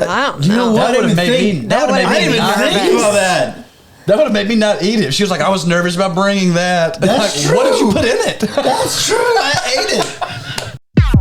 I don't You know know. what? That would have made me. I didn't even think about that. That would have made me not eat it. She was like, I was nervous about bringing that. That's like, true. What did you put in it? That's true. I ate it.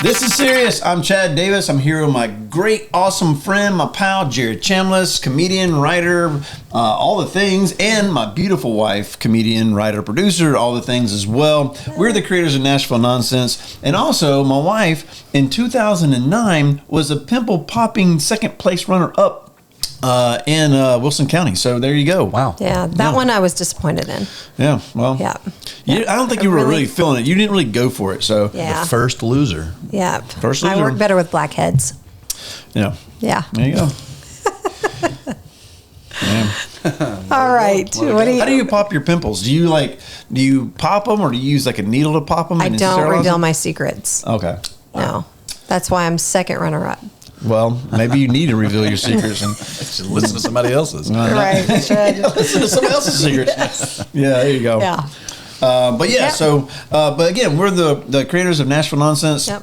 This is serious. I'm Chad Davis. I'm here with my great, awesome friend, my pal, Jared Chamblis, comedian, writer, all the things, and my beautiful wife, comedian, writer, producer, all the things as well. We're the creators of Nashville Nonsense. And also, my wife, in 2009, was a pimple-popping second-place runner-up in Wilson County. So there you go. Wow. Yeah, that one I was disappointed in. Yeah, well. Yeah. I don't think you were really feeling it. You didn't really go for it. So Yeah. The first loser. Yeah. First I loser. work better with blackheads. Yeah. Yeah. There you go. Yeah. All right. What do you? How do you pop your pimples? Do you pop them, or do you use like a needle to pop them? I don't reveal my secrets. Okay. No. That's why I'm second runner-up. Well, maybe you need to reveal your secrets and Just listen to somebody else's. Right. You should. listen to somebody else's secrets. Yeah, there you go. Yeah. But yeah, Yep. so but again, we're the creators of Nashville Nonsense. Yep.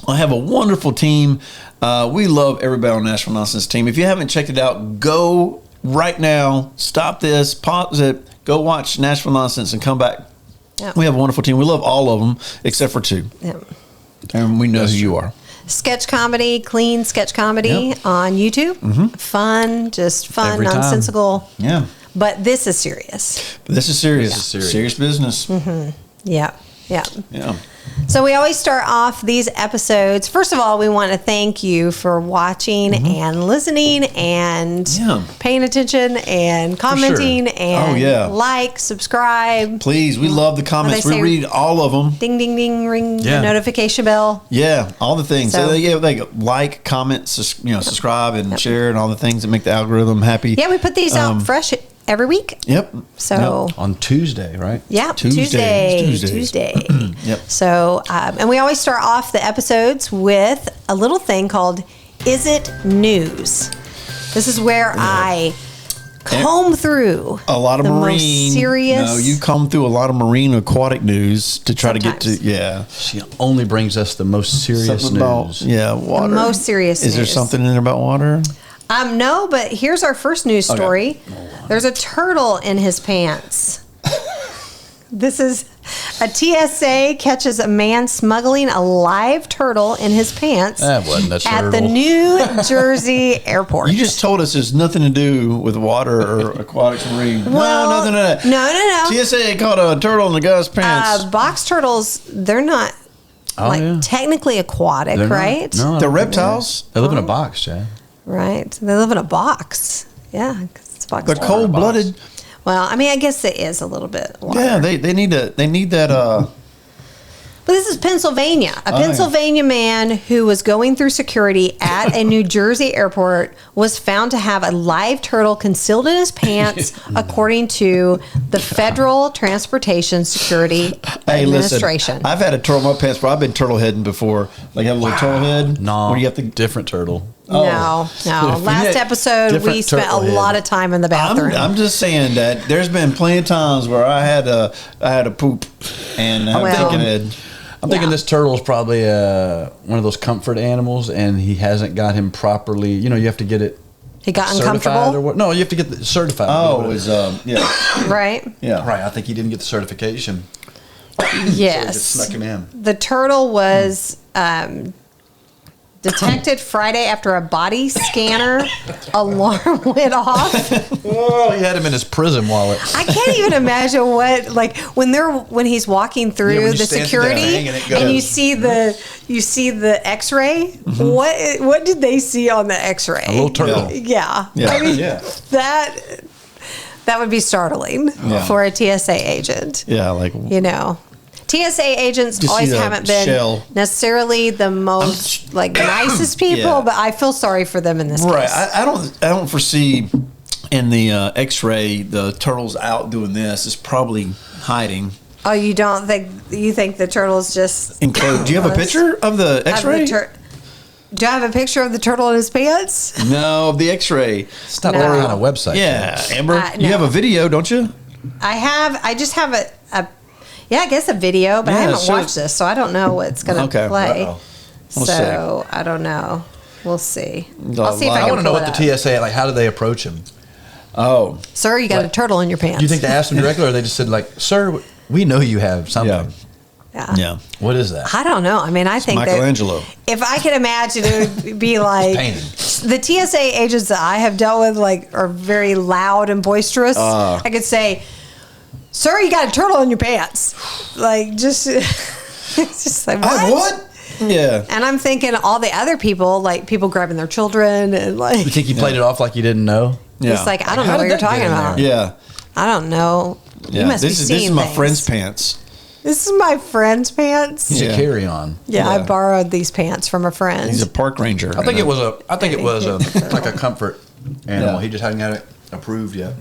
I have a wonderful team. We love everybody on Nashville Nonsense team. If you haven't checked it out, go right now. Stop this. Pause it. Go watch Nashville Nonsense and come back. Yep. We have a wonderful team. We love all of them except for two, Yep. and we know who you are. Sketch comedy, clean sketch comedy on YouTube. Fun, just fun, Every time. nonsensical. Yeah, But this is serious. this is serious. This is serious. Serious business. Yeah. Yeah. Yeah. So we always start off these episodes. First of all, we want to thank you for watching and listening and Yeah. paying attention and commenting and Oh, yeah. like, subscribe, Please, we love the comments. they We say- read all of them. ding, ding, ding, ring Yeah. the notification bell. Yeah, all the things. So- They like, comment, subscribe, and share, and all the things that make the algorithm happy. Yeah, we put these out fresh every week. Yep. So On Tuesday, right? yeah, Tuesdays. Tuesday. Yep. So, and we always start off the episodes with a little thing called "Is It News?" This is where I comb through A lot of the marine. most serious. No, you come through a lot of marine aquatic news to try to get to. Sometimes. Yeah. She only brings us the most serious Something news. about water. most serious Is there news. something in there about water? No, but here's our first news story. There's a turtle in his pants. This is a TSA catches a man smuggling a live turtle in his pants That wasn't a at the turtle. New Jersey airport. You just told us there's nothing to do with water or aquatics marine. Well, no, nothing to that. no. TSA caught a turtle in the guy's pants. Box turtles, they're not yeah. technically aquatic, They're not- right? No, They're reptiles. They live in a box, Chad. Right. They live in a box. Yeah, 'cause it's a box. They're turtle. cold-blooded. Well, I mean, I guess it is a little bit water. Yeah, they need that. But this is Pennsylvania. A yeah. Pennsylvania man who was going through security at a New Jersey airport was found to have a live turtle concealed in his pants, according to the Federal Transportation Security Hey, Administration. listen. I've had a turtle in my pants, but I've been turtle heading before. Like have a little turtle head. No, Where you have to. different turtle. No. Yeah, Last episode, we different spent a turtle head. lot of time in the bathroom. I'm just saying that there's been plenty of times where I had a poop and have a Well- turtle head. I'm thinking Yeah. this turtle is probably one of those comfort animals, and he hasn't got him properly. You know, you have to get it He got certified or uncomfortable, what? No, you have to get it certified. Oh, What it it was is. yeah, right? yeah. Right. I think he didn't get the certification. So it Yes. snuck him in. The turtle was detected Friday after a body scanner alarm went off. Oh, he had him in his prison wallet. I can't even imagine what when he's walking through Yeah, when you the stand security there hanging, it and you goes. see the X-ray. What did they see on the X-ray? A little turtle. Yeah. Yeah. I mean, Yeah. that would be starling Yeah. for a TSA agent. Yeah, like You know, TSA agents Just always see the haven't been shell. necessarily the most nicest people, Yeah. but I feel sorry for them in this right. case. I don't foresee in the X-ray the turtle's out doing this. It's probably hiding. Oh, you think the turtle's just Enclosed. Do you have a picture of the X-ray? Do I have a picture of the turtle in his pants? No, of the X-ray. It's not No. that kind of website. Yeah, Amber. No. You have a video, don't you? I just have a Yeah, I guess a video, but I Yeah, haven't so- watched this, so I don't know what's going to Okay. play. Uh-oh. We'll So I don't know. We'll see. The I'll see if I live- I can want to know pull what it the up. TSA, like, how do they approach him? Oh, Sir, you got a turtle in your pants. Do you think they asked him directly, or they just said, like, sir, we know you have something? yeah. Yeah. Yeah. What is that? I don't know. I mean, I think that Michelangelo. if I could imagine, it would be like Painting. the TSA agents that I have dealt with, like, are very loud and boisterous. I could say, "Sir, you got a turtle in your pants." Like, just it's just like what? Yeah. And I'm thinking all the other people, like people grabbing their children, and like You think he played it off like you didn't know? Yeah. it's like I don't How know what did you're that get talking in there? about. Yeah. I don't know. Yeah. You must this be is seeing my things. friend's pants. This is my friend's pants. He's Yeah. a carry-on. Yeah, I Yeah. borrowed these pants from a friend. He's a park ranger. I think it was like a comfort animal. Yeah. He just hadn't got it approved yet.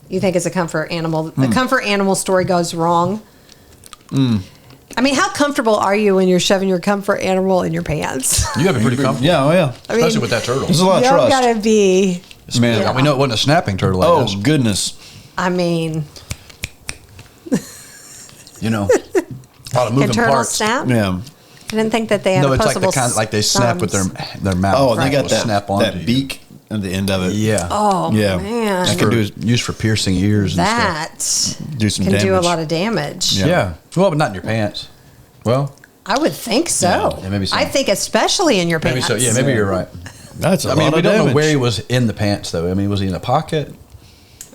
You think it's a comfort animal? The comfort animal story goes wrong. I mean, how comfortable are you when you're shoving your comfort animal in your pants? You have it pretty comfortable. Yeah. Oh yeah. Especially with that turtle. There's a lot of You trust. gotta be. Man. Yeah, we know it wasn't a snapping turtle. I Oh guess. goodness. I mean, You know, a lot of can moving turtles parts. snap? Yeah. I didn't think that they had No, it's like the opposable kind like they snap with their mouth. Oh, and they Will got that snap onto that you. beak at the end of it. Yeah. Oh Yeah. man, That can do used for piercing ears and stuff. that do some can damage. do a lot of damage. Yeah. Yeah. Well, but not in your pants. Well, I would think so. Yeah, maybe so. I think especially in your maybe pants. so. Yeah, maybe you're right. That's a I mean, lot we of don't damage. know where he was in the pants, though. I mean, was he in a pocket?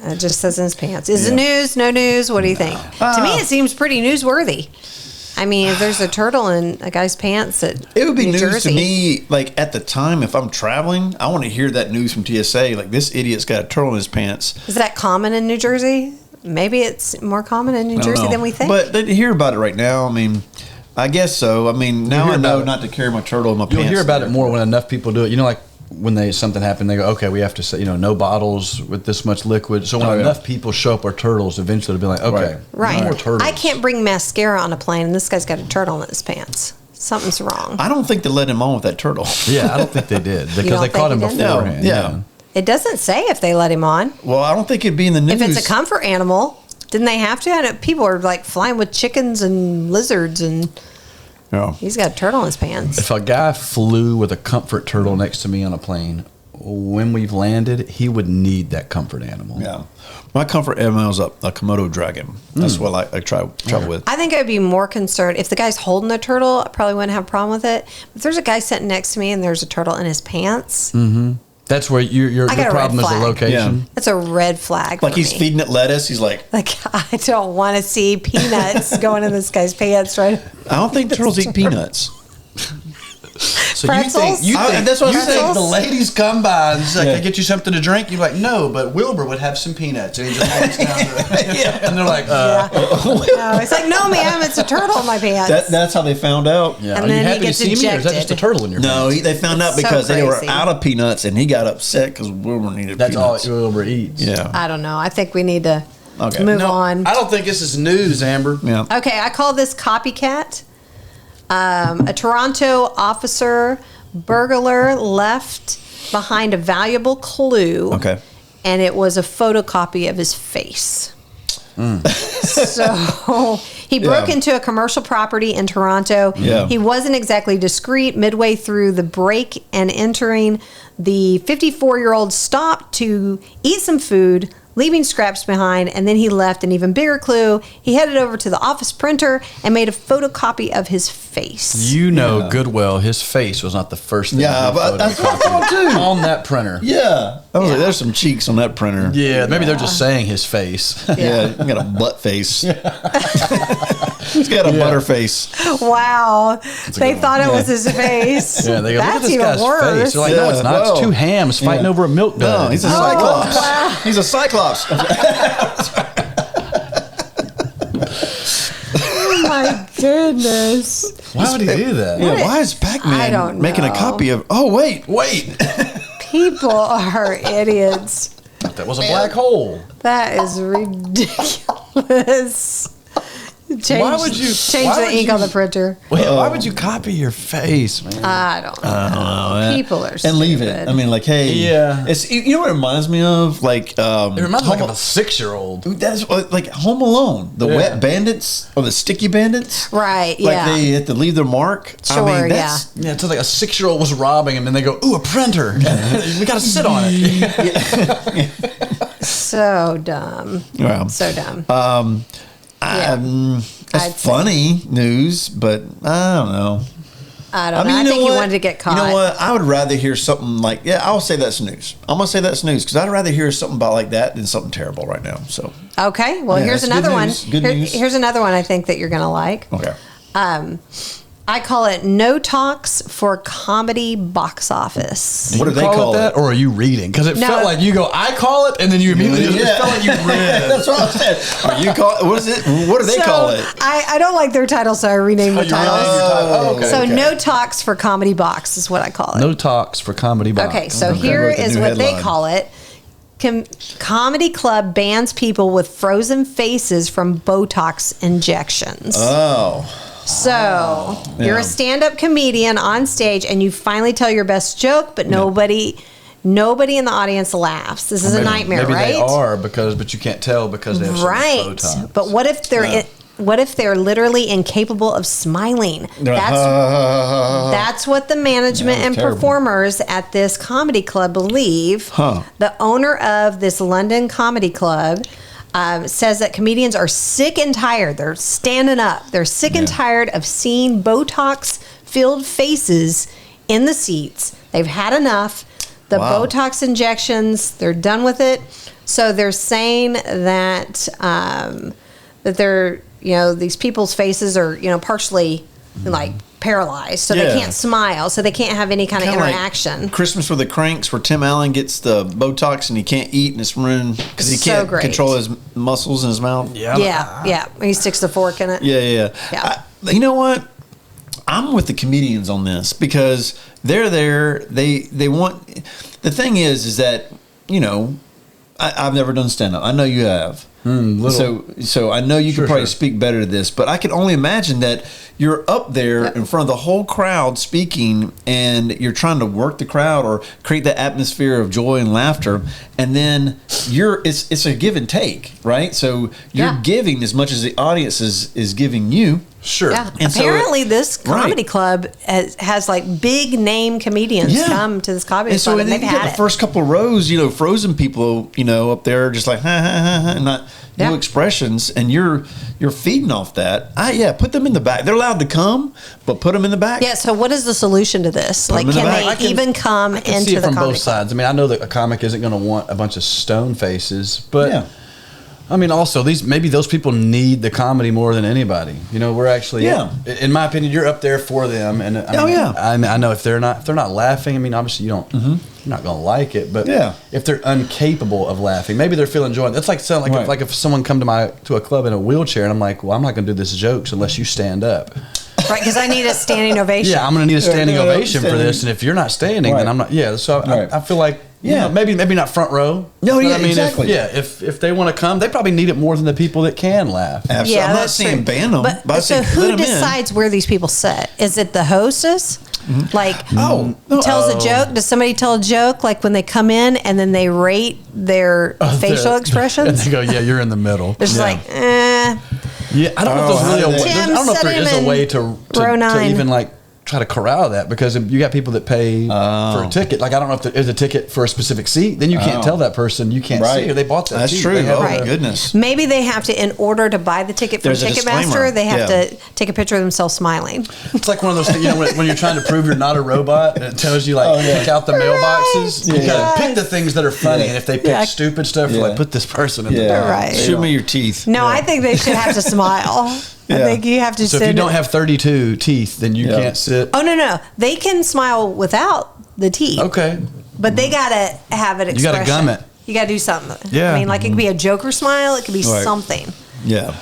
It just says in his pants. Is it news? No news? What do you think? To me, it seems pretty newsworthy. I mean, if there's a turtle in a guy's pants at It would be New news Jersey. to me, like at the time, if I'm traveling, I want to hear that news from TSA. Like, this idiot's got a turtle in his pants. Is that common in New Jersey? Maybe it's more common in New I don't Jersey know. than we think. But they hear about it right now. I mean, I guess so. I mean, now hear I know about it. not to carry my turtle in my You'll pants. hear about it more when enough people do it. You know, like when something happened, they go, okay, we have to say, no bottles with this much liquid. So when Oh, yeah. enough people show up with turtles, eventually they'll be like, okay, right. more turtles. I can't bring mascara on a plane, and this guy's got a turtle in his pants. Something's wrong. I don't think they let him on with that turtle. Yeah, I don't think they did because don't they caught him think he did? beforehand. No, yeah. It doesn't say if they let him on. Well, I don't think it'd be in the news. If it's a comfort animal, didn't they have to? I know people are like flying with chickens and lizards, and Yeah. he's got a turtle in his pants. If a guy flew with a comfort turtle next to me on a plane, when we've landed, he would need that comfort animal. Yeah. My comfort animal is a Komodo dragon. That's what I travel with. I think I'd be more concerned if the guy's holding the turtle. I probably wouldn't have a problem with it. But if there's a guy sitting next to me and there's a turtle in his pants, That's where your I got a problem red is the flag. location. that's a red flag. Like for he's me. feeding it lettuce. He's like, I don't want to see peanuts going in this guy's pants. Right? I don't think turtles eat peanuts. So Pretzels? you think that's what you I'm think saying. the ladies come by and say, Yeah. "Can I get you something to drink?" You're like, "No, but Wilbur would have some peanuts," and he just walks down to and they're like, No, it's like, no, ma'am, it's a turtle in my pants. That's how they found out. Yeah. And Are then you he happy to gets see me, or is that ejected. just a turtle in your No, pants? they found out It's so because they were crazy. out of peanuts, and he got upset because Wilbur needed That's all peanuts. Wilbur eats. Yeah. I don't know. I think we need to Okay. move No, on. I don't think this is news, Amber. Yeah. Okay, I call this copycat. A Toronto officer burglar left behind a valuable clue. Okay. And it was a photocopy of his face. So he broke Yeah. into a commercial property in Toronto. Yeah. He wasn't exactly discreet. Midway through the break and entering, the 54-year-old stopped to eat some food, leaving scraps behind, and then he left an even bigger clue. He headed over to the office printer and made a photocopy of his face. You know good well his face was not the first thing. Yeah, he but that's what I thought too. on that printer. Yeah. I was like, there's some cheeks on that printer. Yeah, maybe they're just saying his face. Yeah, he got a butt face. He's got a butter face. Wow. They good thought it one. was his face. Yeah, they go, look at That's this even guy's worse. face. They're like, no, it's not. Yeah, It's two whoa. hams fighting over a milk No, dud. he's a Oh, cyclops. wow. He's a cyclops. Oh my goodness. Why would he do that? Yeah, why is I Pac-Man don't making a know. copy of... Oh, wait. People are idiots. That was a black hole. That is ridiculous. Why would you change the ink on the printer? Why would you copy your face, man? I don't know. People are stupid. And leave it. I mean, like, hey, Yeah. It's, you know what it reminds me of? Like, It reminds me like of a 6-year-old. that's what, like Home Alone, the wet bandits or the sticky bandits, Right? Like Yeah. they have to leave their mark. Sure, I mean, that's, Yeah, it's like a 6-year-old was robbing him, and they go, "Ooh, a printer! We got to sit on it." So dumb. Wow. So dumb. It's funny news, but I don't know. I don't know. I you know think what? you wanted to get caught. You know what? I would rather hear something like, I'll say that's news. I'm gonna say that's news because I'd rather hear something about like that than something terrible right now. So Okay. Well, Yeah, here's that's good another one. news. Good news. Here's another one I think that you're going to like. okay. I call it No Talks for Comedy Box Office. What do they call call that, it? or are you reading? Because it No. felt like you go, "I call it," and then you immediately it Yeah. felt like you read. That's what I said. Are you call? What is it? What do they call it? I don't like their title, so I renamed the you title. renamed your title. Oh, okay. So No Talks for Comedy Box is what I call it. No talks for comedy box. Okay, so Okay. here Wrote the is new what they headline. call it. Comedy Club bans people with frozen faces from Botox injections. Oh, So you're Yeah. a stand-up comedian on stage, and you finally tell your best joke, but nobody in the audience laughs. This is a nightmare, maybe right? they are but you can't tell because they have so much Right. Botox. But what if they're what if they're literally incapable of smiling? That's what the management That was and terrible. performers at this comedy club believe. Huh. The owner of this London comedy club says that comedians are sick and tired. They're standing up. They're sick and tired of seeing Botox-filled faces in the seats. They've had enough. The Wow. Botox injections, they're done with it. So they're saying that that they're, these people's faces are, partially like paralyzed, so they Yeah. can't smile, so they can't have any kind of Kinda like interaction. Christmas for the Cranks, where Tim Allen gets the Botox and he can't eat and it's ruined because he So can't great. control his muscles in his mouth. Yeah. He sticks the fork in it. Yeah. Yeah. You know what? I'm with the comedians on this because they're there. They want. The thing is that I've never done stand up. I know you have. So I know you could probably speak better to this, but I can only imagine that you're up there in front of the whole crowd speaking, and you're trying to work the crowd or create that atmosphere of joy and laughter, and then it's a give and take, right? So you're giving as much as the audience is giving you. Sure. Yeah. And so Apparently, this comedy right. club has like big name comedians come to this comedy And so club, and they've you get had the it. first couple of rows, frozen people, up there just like ha ha ha, ha and not no expressions, and you're feeding off that. Put them in the back. They're allowed to come, but put them in the back. Yeah. So, what is the solution to this? Like, them in can the they back. even come I can into see it the from comedy both club? sides. I mean, I know that a comic isn't going to want a bunch of stone faces, but Yeah. I mean, also maybe those people need the comedy more than anybody. We're actually, in my opinion, you're up there for them, and I know if they're not laughing. I mean, obviously you don't, you're not going to like it, but if they're incapable of laughing, maybe they're feeling joy. That's like sound like if someone come to a club in a wheelchair, and I'm like, well, I'm not going to do this jokes unless you stand up. Right, because I need a standing ovation. Yeah, I'm going to need a standing ovation for this, and if you're not standing, then I'm not. Yeah, so I feel like. Yeah, maybe not front row. No, but yeah, I mean, exactly. If they want to come, they probably need it more than the people that can laugh. Absolutely. Yeah, I'm not that's saying true. ban them, but I so say who let 'em decides where these people sit? Is it the hostess? Like, tells a joke? Does somebody tell a joke like when they come in and then they rate their facial And expressions? they go, yeah, you're in the middle. It's like, Yeah, I don't know if there's really a way. Tim, I don't know if set there him is a in way to row 9. even like try to corral that, because you got people that pay for a ticket. Like, I don't know if there is a ticket for a specific seat. Then you can't tell that person you can't see, or they bought that That's seat. true. They have Oh, a- my goodness. maybe they have to, in order to buy the ticket from There's a Ticketmaster, disclaimer. they have Yeah. to take a picture of themselves smiling. It's like one of those things, when you're trying to prove you're not a robot, and it tells you pick out the mailboxes. You gotta pick the things that are funny, and if they pick stupid stuff, you're like, put this person in the box. Right. Show me your teeth. No, I think they should have to smile. I think you have to So if you don't have 32 teeth, then you can't sit. Oh, no. They can smile without the teeth. Okay. But they got to have an You expression. gotta gum it. You got to do something. Yeah. I mean, like, it could be a Joker smile. It could be Right. something. Yeah.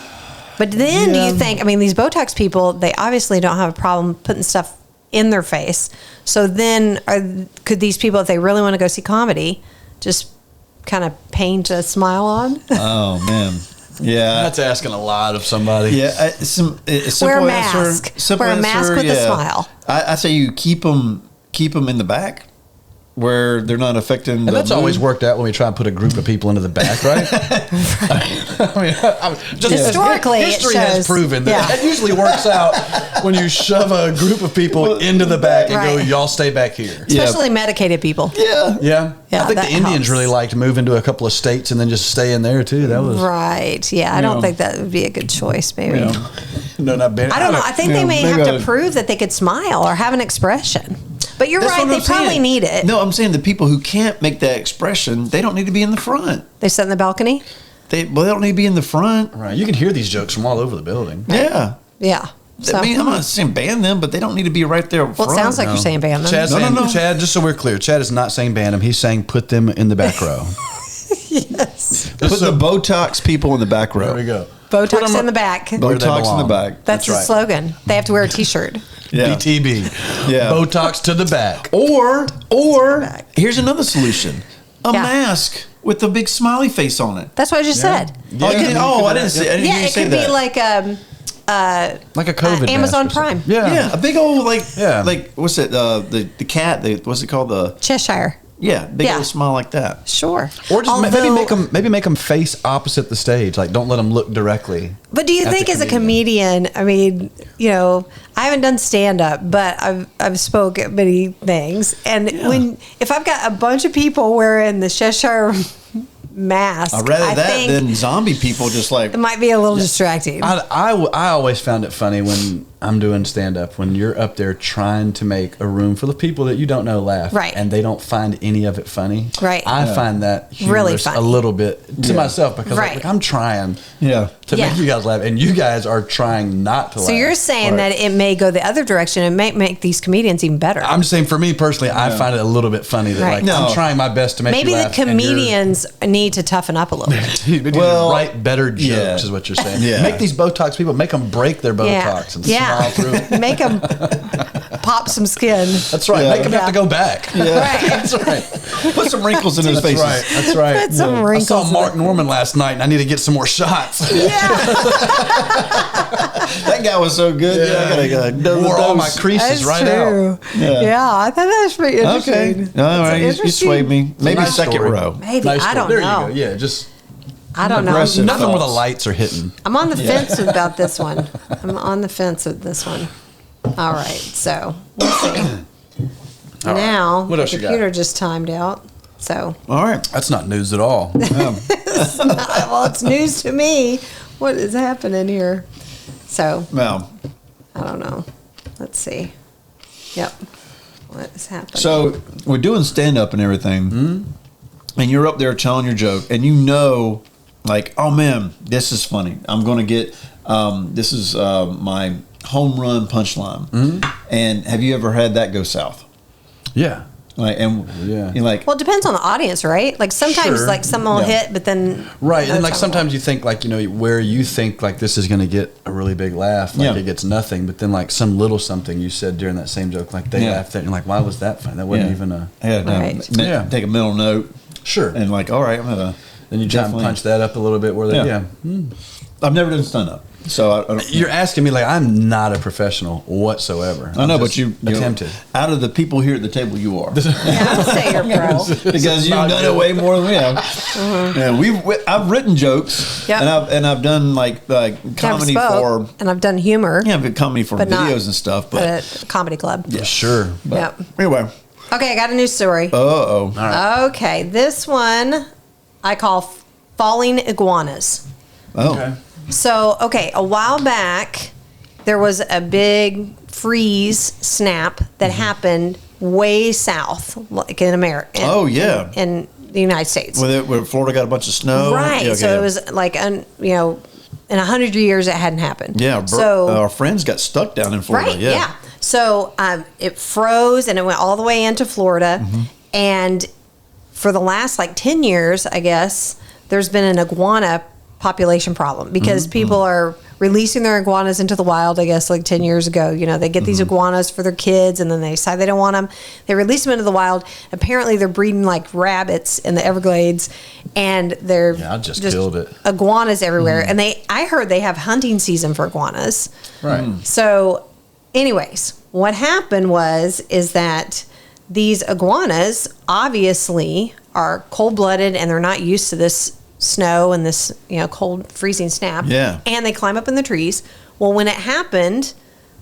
But then do you think, these Botox people, they obviously don't have a problem putting stuff in their face. So then could these people, if they really want to go see comedy, just kind of paint a smile on? Oh man. Yeah, that's asking a lot of somebody. Yeah, a simple Wear a answer. mask. Simple Wear a mask answer, with a yeah. smile. I say you keep them in the back where they're not affecting. And that's always worked out when we try and put a group of people into the back, right? Just historically, history it has shows. proven that usually works out when you shove a group of people into the back and go, y'all stay back here. Especially medicated people. Yeah. Yeah, I think the that Indians helps. really liked moving to a couple of states and then just staying there too. That was Right. Yeah, I don't think that would be a good choice, maybe. no, not bad. I don't know. I think they may have to prove that they could smile or have an expression. But you're right, they probably need it. No, I'm saying the people who can't make that expression, they don't need to be in the front. They sit in the balcony? They don't need to be in the front. Right. You can hear these jokes from all over the building. Yeah. Yeah. So, I mean, I'm not saying ban them, but they don't need to be right there up front. well, it sounds like you're saying ban them. Chad's saying, Chad, just so we're clear, Chad is not saying ban them. He's saying put them in the back row. Yes. Put the Botox people in the back row. There we go. Botox in the back. Botox in the back. That's the slogan. They have to wear a T-shirt. Yeah. BTB. Yeah. Botox to the back. Or here's another solution: a mask with a big smiley face on it. That's what I just said. I didn't say. I didn't hear you It say could that. be like Like a COVID mask Amazon or something. Prime. Yeah, a big old like what's it? The cat. What's it called? The Cheshire. big old smile like that. Sure. Or just maybe make them face opposite the stage. Like don't let them look directly. But do you think as a comedian, I mean, I haven't done stand up, but I've spoke at many things, and if I've got a bunch of people wearing the Cheshire mask, I'd rather that than zombie people just like it might be a little distracting. I always found it funny when I'm doing stand-up, when you're up there trying to make a room full of people that you don't know laugh, right, and they don't find any of it funny. Right. I find that really humorous funny. a little bit to myself because like, I'm trying to make you guys laugh, and you guys are trying not to laugh. So you're saying that it may go the other direction and may make these comedians even better. I'm just saying for me personally, I find it a little bit funny that I'm trying my best to make you laugh. Maybe the comedians need to tough up a little bit. You need to write better jokes is what you're saying. Make these Botox people, make them break their Botox and smile through it. Make them pop some skin. That's right. Make them have to go back. Right. That's right. Put some wrinkles in their faces. That's right. Put some wrinkles. I saw Mark Norman last night, and I need to get some more shots. That guy was so good. I gotta wore all my creases out. Yeah, I thought that was pretty interesting. Okay. All right. You swayed me. Maybe nice second story. row. Maybe. I don't there know. You go. Yeah, just I don't know. Aggressive nothing where the thoughts. lights are hitting. I'm on the fence about this one. I'm on the fence with this one. All right, so we'll see. Now, What the else you got? computer just timed out. So, All right. That's not news at all. well, it's news to me. What is happening here? So, Well, I don't know. Let's see. Yep. What is happening? so we're doing stand up and everything, and you're up there telling your joke, and like, oh man, this is funny. I'm going to get this is my home run punchline. And have you ever had that go south? Yeah. Like, and you're like, well, it depends on the audience, right? Like sometimes, like someone will hit, but then right, and like sometimes you think like where you think like this is going to get a really big laugh, like it gets nothing, but then like some little something you said during that same joke, like they laughed at, and you're like, why was that funny? That wasn't even a take a mental note, and like, all right, I'm gonna. Then you try and punch that up a little bit where they I've never done stand up. So I don't, you're asking me like I'm not a professional whatsoever. I know, but you attempted. Out of the people here at the table, you are. Yeah, I'd say you're pro. Because you've done it way more than we have. Yeah, I've written jokes, and I've done like comedy for, and I've done humor. Yeah, but comedy for videos and stuff. But at a comedy club. Yeah, sure. Yep. Anyway. Okay, I got a news story. All right. Okay, this one I call falling iguanas. Oh. Okay. So, a while back, there was a big freeze snap that happened way south, like in America. In the United States. Where Florida got a bunch of snow. Right. Yeah, so it was like, in 100 years it hadn't happened. Yeah. So our friends got stuck down in Florida. Right. Yeah. So it froze and it went all the way into Florida. And for the last 10 years, I guess, there's been an iguana population problem because people are releasing their iguanas into the wild, I guess, like 10 years ago. You know, they get these iguanas for their kids and then they decide they don't want them. They release them into the wild. Apparently, they're breeding like rabbits in the Everglades and they're I just killed it. Iguanas everywhere. And I heard they have hunting season for iguanas. Right. So, anyways, what happened is that these iguanas obviously are cold-blooded and they're not used to this snow and this, cold freezing snap. Yeah. And they climb up in the trees. Well, when it happened,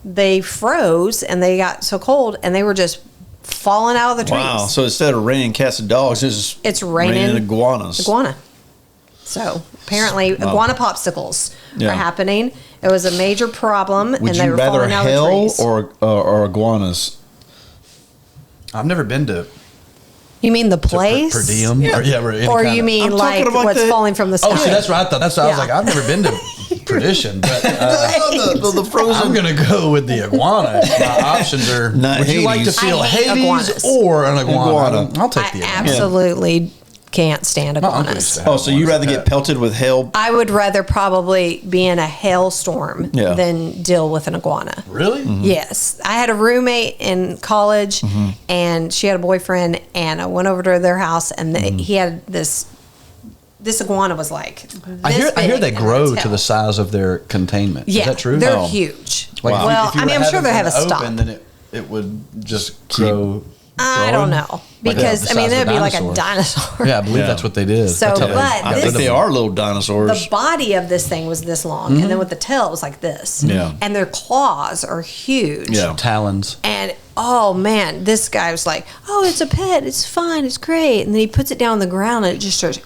they froze and they got so cold and they were just falling out of the trees. Wow. So instead of raining cats and dogs, it's raining iguanas. Iguana. So apparently iguana popsicles are happening. It was a major problem and they were falling out of the trees. Would you rather hail or iguanas? I've never been to. You mean the place? Per diem? Yeah. Or you mean like what's falling from the sky? Oh, see, that's what I thought. That's what I was like, I've never been to perdition, but the frozen. I'm going to go with the iguana. My options are, would you like to feel Hades iguanas. or an iguana? I'll take the iguana. Absolutely can't stand iguanas. Oh, so you'd rather get pelted with hail? I would rather probably be in a hailstorm than deal with an iguana. Really? Mm-hmm. Yes. I had a roommate in college and she had a boyfriend and I went over to their house and he had this iguana was like I hear they grow to the size of their containment. Yeah, is that true? They're huge. Like well, I'm sure they have a stop. Then it would just grow. I don't know because like it would be like a dinosaur. Yeah, I believe that's what they did. So, I think they are little dinosaurs. The body of this thing was this long, and then with the tail, it was like this. Yeah, and their claws are huge. Yeah, talons. And oh man, this guy was like, "Oh, it's a pet. It's fine. It's great." And then he puts it down on the ground, and it just starts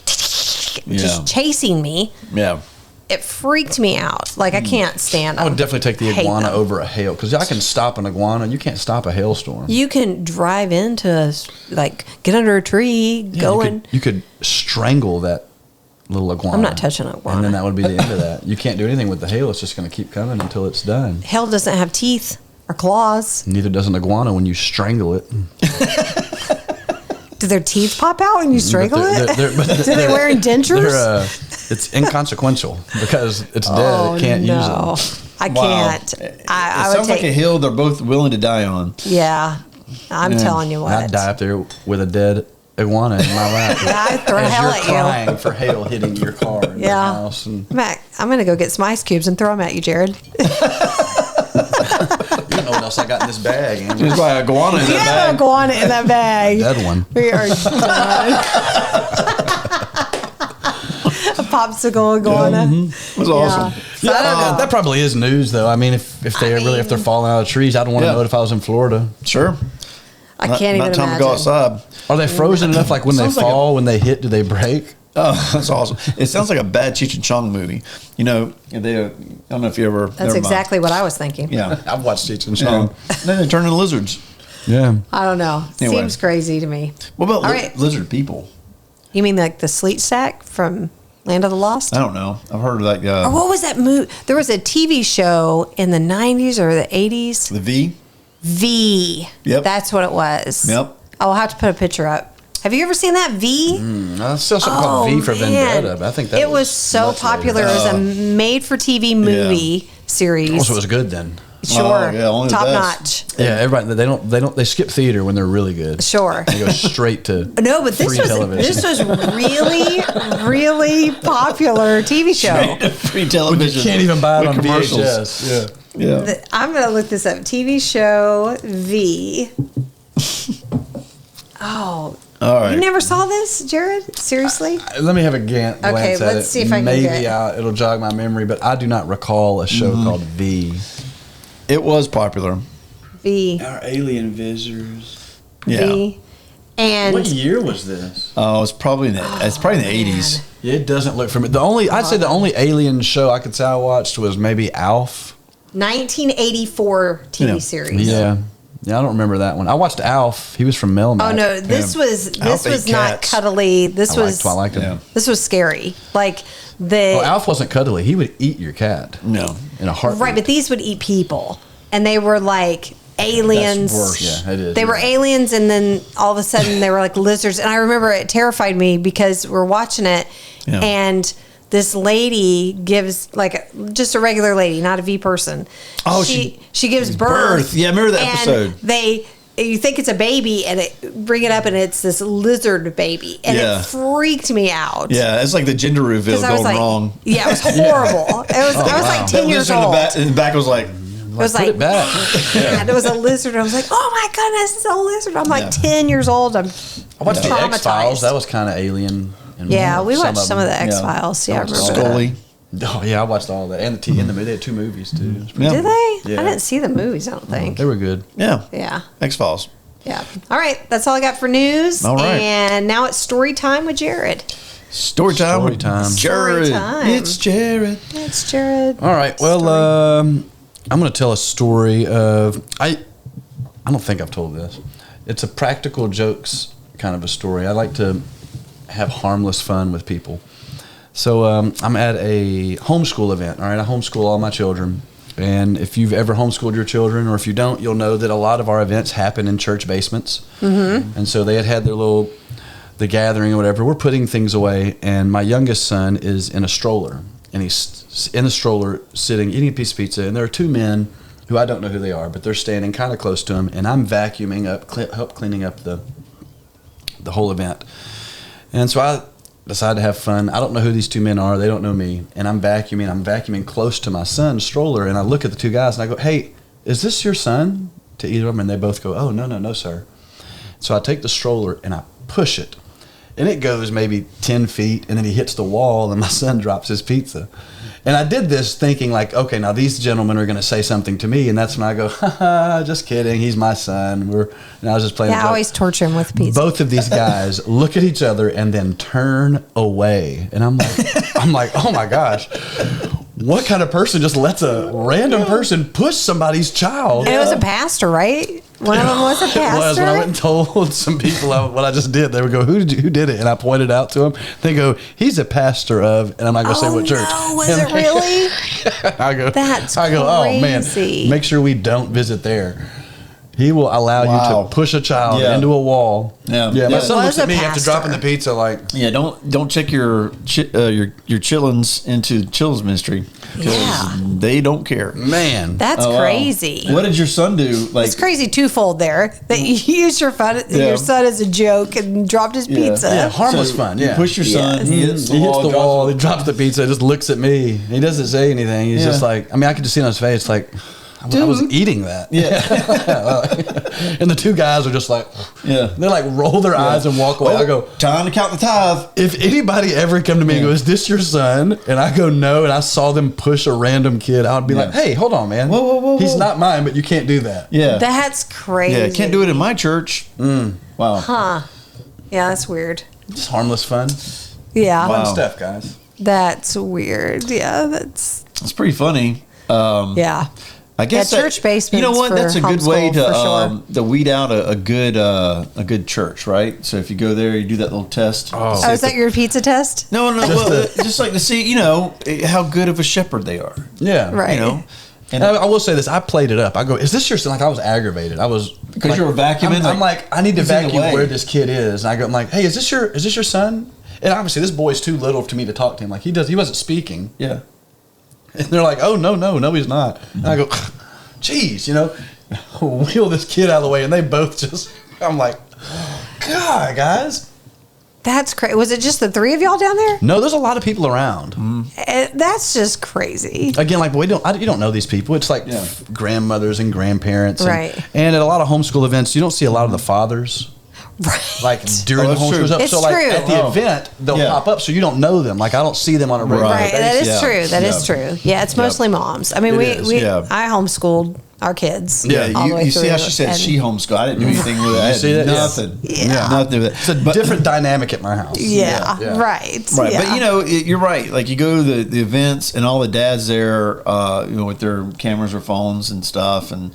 just chasing me. Yeah. It freaked me out. Like, I can't stand them. I would definitely take the iguana over a hail because I can stop an iguana. You can't stop a hailstorm. You can drive into, get under a tree, You could strangle that little iguana. I'm not touching an iguana. And then that would be the end of that. You can't do anything with the hail. It's just going to keep coming until it's done. Hail doesn't have teeth or claws. Neither does an iguana when you strangle it. Do their teeth pop out when you strangle it? Do they wear indentures? It's inconsequential because it's dead. It can't use them. I can't. It I sounds like a hill they're both willing to die on. Yeah. I'm telling you what. I'd die up there with a dead iguana in my lap. I'd throw hell at you. You're crying for hail hitting your car in your house. And Mac, I'm going to go get some ice cubes and throw them at you, Jared. You know what else I got in this bag, Andrew? There's like an iguana in that bag. An iguana in that bag. Dead one. We are done. A popsicle iguana. It was awesome. So I don't know. That probably is news, though. I mean, if they're falling out of trees, I'd want to know it if I was in Florida. Sure. I can't even imagine. Not time to go outside. Are they frozen enough? Like when they fall, when they hit, do they break? Oh, that's awesome. It sounds like a bad Cheech and Chong movie. I don't know if you ever. That's exactly what I was thinking. Yeah. I've watched Cheech and Chong. Then they turn into lizards. Yeah. I don't know. Anyway. Seems crazy to me. What about lizard people? You mean like the sleet stack from Land of the Lost? I don't know. I've heard like. Or what was that movie? There was a TV show in the 90s or the 80s. The V? V. Yep. That's what it was. Yep. I'll have to put a picture up. Have you ever seen that V? That's still something called V for Vendetta. But I think that it was so popular. It was a made-for-TV movie series. Also, it was good then. Sure, only top the notch. Yeah, everybody they skip theater when they're really good. Sure, they go straight to no, but this was really really popular TV show. Free television. You can't even buy it on commercials. VHS. Yeah. I'm gonna look this up. TV show V. Oh. All right. You never saw this, Jared? Seriously? Let me have a glance at it. Let's see if I can Maybe get it'll jog my memory, but I do not recall a show called V. It was popular. V. Our alien visitors. Yeah. V. And What year was this? Oh, it's probably in the 80s. Yeah, it doesn't look familiar. I'd say the only alien show I could say I watched was maybe Alf. 1984 TV series. Yeah. Yeah, I don't remember that one. I watched Alf. He was from Melmac. Oh no, this was Alf ate not cats. cuddly. I liked him. Yeah. This was scary. Like Alf wasn't cuddly. He would eat your cat. No. In a heartbeat. right, but these would eat people, and they were like aliens. That's worse. Yeah, it is. They were aliens, and then all of a sudden they were like lizards. And I remember it terrified me because we're watching it, Yeah. and this lady gives, like, just a regular lady, not a V person. Oh, she gives birth. Yeah, I remember that and episode. You think it's a baby, and bring it up, and it's this lizard baby, and it freaked me out. Yeah, it's like the gender reveal going wrong. Yeah, it was horrible. I was like 10 years old. In the back was like, it was like, put it back. And it was a lizard. I was like, oh my goodness, it's a lizard. I'm like 10 years old. I watched the X-Files. That was kind of alien. Yeah, we watched some of the X-Files. Yeah, I remember Scully. Oh yeah, I watched all that, and they had 2 movies too. Did they? Yeah. I didn't see the movies. I don't think They were good. Yeah. Yeah. X-Files. Yeah. All right, that's all I got for news. All right. And now it's story time with Jared. Story time. Story time. Jared. Story time. It's Jared. It's Jared. All right. Well, I'm going to tell a story of I don't think I've told this. It's a practical jokes kind of a story. I like to have harmless fun with people. So I'm at a homeschool event. All right, I homeschool all my children. And if you've ever homeschooled your children, or if you don't, you'll know that a lot of our events happen in church basements. Mm-hmm. And so they had their the gathering or whatever. We're putting things away, and my youngest son is in a stroller. And he's in the stroller sitting, eating a piece of pizza. And there are 2 men who I don't know who they are, but they're standing kind of close to him. And I'm vacuuming up, help cleaning up the whole event. And so I decided to have fun. I don't know who these 2 men are. They don't know me. And I'm vacuuming close to my son's stroller. And I look at the 2 guys and I go, hey, is this your son? To either of them. And they both go, oh, no, sir. So I take the stroller and I push it. And it goes maybe 10 feet. And then he hits the wall and my son drops his pizza. And I did this thinking like, okay, now these gentlemen are going to say something to me. And that's when I go, ha, just kidding. He's my son. And I was just playing. Yeah, I always torture him with pizza. Both of these guys look at each other and then turn away. And I'm like, oh my gosh. What kind of person just lets a random person push somebody's child? And it was a pastor, right? One of them was a pastor. It was. When I went and told some people what I just did, they would go, who did it? And I pointed out to them. They go, he's a pastor of, and I'm not going to say what church. No, was it really? I go, crazy. Oh man, make sure we don't visit there. He will allow you to push a child into a wall. Yeah. My son looks at me after dropping the pizza like, don't check your chillins into Chills Ministry because they don't care. Man, that's crazy. What did your son do? Like, it's crazy twofold there that you used your son as a joke and dropped his pizza. Yeah, harmless fun. Yeah, you push your son. He hits the wall. He drops the pizza. Just looks at me. He doesn't say anything. He's just like, I mean, I could just see on his face like, I was eating that. Yeah. And the 2 guys are just like, they like roll their eyes and walk away. I go, time to count the tithe. If anybody ever come to me and go, is this your son? And I go, no. And I saw them push a random kid. I would be like, hey, hold on, man. Whoa. He's not mine, but you can't do that. Yeah. That's crazy. Yeah, can't do it in my church. Wow. Huh. Yeah, that's weird. Just harmless fun. Yeah. Fun stuff, guys. That's weird. Yeah, that's pretty funny. Yeah. I guess church basements. You know what? That's a good way to weed out a good church, right? So if you go there, you do that little test. Oh, is that your pizza test? No. Just like to see, how good of a shepherd they are. Yeah, right. And I will say this: I played it up. I go, "Is this your son?" Like I was aggravated. I was because you were vacuuming. I'm like, I need to vacuum where this kid is. And I'm like, "Hey, is this your son?" And obviously, this boy's too little to me to talk to him. Like he wasn't speaking. Yeah. And they're like, oh, no, he's not. And I go, geez, wheel this kid out of the way. And they both just, I'm like, God, guys. That's crazy. Was it just the 3 of y'all down there? No, there's a lot of people around. That's just crazy. Again, like, you don't know these people. It's like grandmothers and grandparents. Right. And at a lot of homeschool events, you don't see a lot of the fathers. Right. Like during the homeschool stuff. It's so like true. at the event, they'll pop up so you don't know them. Like I don't see them on a regular basis. That is true. That is true. Yeah, it's mostly moms. I mean, I homeschooled our kids. Yeah, you see how she said she homeschooled. I didn't do anything with that. You see that? Nothing. Yeah. Nothing with that. It's a different dynamic at my house. Yeah. Right. Right. Yeah. But you're right. Like you go to the events and all the dads there, with their cameras or phones and stuff. And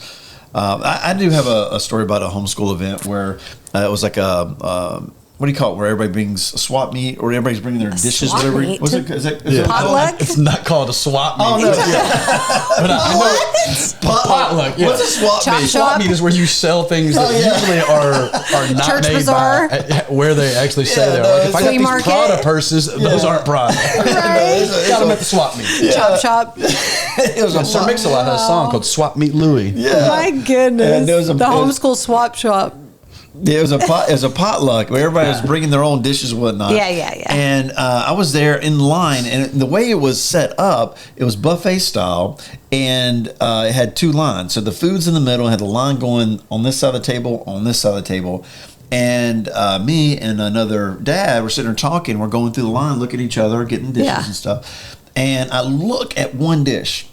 I do have a story about a homeschool event where it was like what do you call it? Where everybody brings a swap meet, or everybody's bringing their dishes, swap whatever. meet? Is that Potluck? It's not called a swap meet. Oh no! But I know potluck. Yeah. What's a swap Chop meet? shop? Swap meet is where you sell things that usually are not Church made bazaar? by where they actually say they're. no, Like if I got flea these market? Prada purses, those aren't Prada. Right? Got them at the swap meet. Chop shop. It was a Sir Mix-a-Lot had a song called Swap Meet Louie. Yeah. My goodness. And there was the homeschool swap shop. It was a potluck where everybody was bringing their own dishes and whatnot. Yeah. And I was there in line, and the way it was set up, it was buffet style, and it had 2 lines. So the food's in the middle, had the line going on this side of the table, on this side of the table. And me and another dad were sitting there talking. We're going through the line, looking at each other, getting dishes and stuff. And I look at one dish,